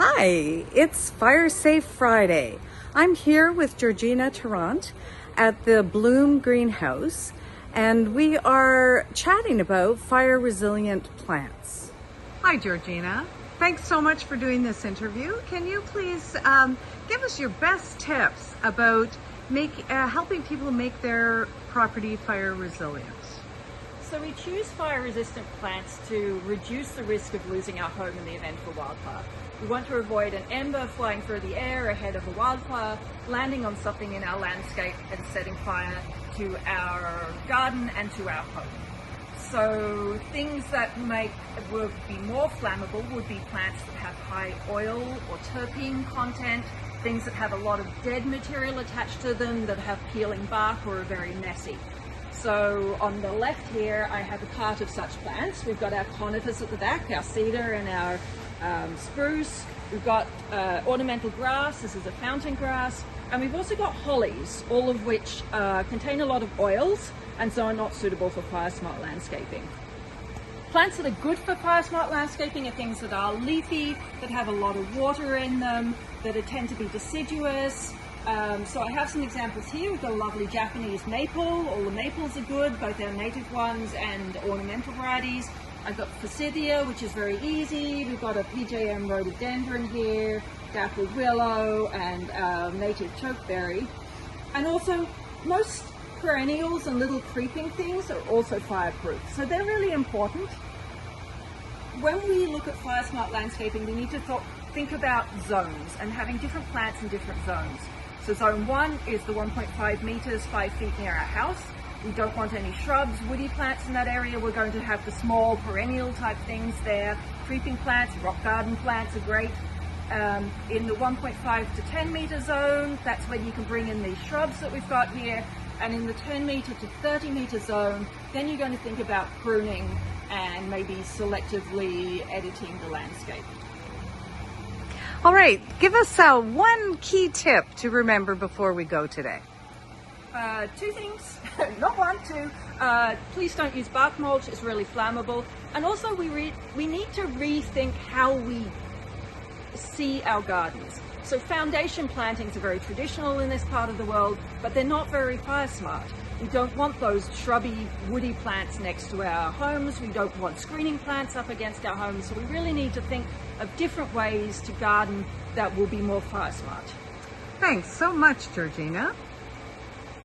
Hi, it's Fire Safe Friday. I'm here with Georgina Tarrant at the Bloom Greenhouse, and we are chatting about fire resilient plants. Hi, Georgina. Thanks so much for doing this interview. Can you please give us your best tips about helping people make their property fire resilient? So we choose fire-resistant plants to reduce the risk of losing our home in the event of a wildfire. We want to avoid an ember flying through the air ahead of a wildfire, landing on something in our landscape and setting fire to our garden and to our home. So things that would be more flammable would be plants that have high oil or terpene content, things that have a lot of dead material attached to them, that have peeling bark or are very messy. So on the left here, I have a cart of such plants. We've got our conifers at the back, our cedar and our spruce. We've got ornamental grass. This is a fountain grass. And we've also got hollies, all of which contain a lot of oils and so are not suitable for fire-smart landscaping. Plants that are good for fire-smart landscaping are things that are leafy, that have a lot of water in them, that tend to be deciduous. So I have some examples here. We've got a lovely Japanese maple. All the maples are good, both our native ones and ornamental varieties. I've got forsythia, which is very easy. We've got a PJM rhododendron here, dappled willow, and native chokeberry. And also, most perennials and little creeping things are also fireproof. So they're really important. When we look at fire-smart landscaping, we need to think about zones and having different plants in different zones. So zone 1 is the 1.5 meters, 5 feet near our house. We don't want any shrubs, woody plants in that area. We're going to have the small perennial type things there. Creeping plants, rock garden plants are great. In the 1.5 to 10 meter zone, that's when you can bring in these shrubs that we've got here. And in the 10 meter to 30 meter zone, then you're going to think about pruning and maybe selectively editing the landscape. All right, give us one key tip to remember before we go today. 2 things, not 1, 2. Please don't use bark mulch, it's really flammable. And also we need to rethink how we see our gardens. So foundation plantings are very traditional in this part of the world, but they're not very fire smart. We don't want those shrubby, woody plants next to our homes. We don't want screening plants up against our homes. So we really need to think of different ways to garden that will be more fire smart. Thanks so much, Georgina.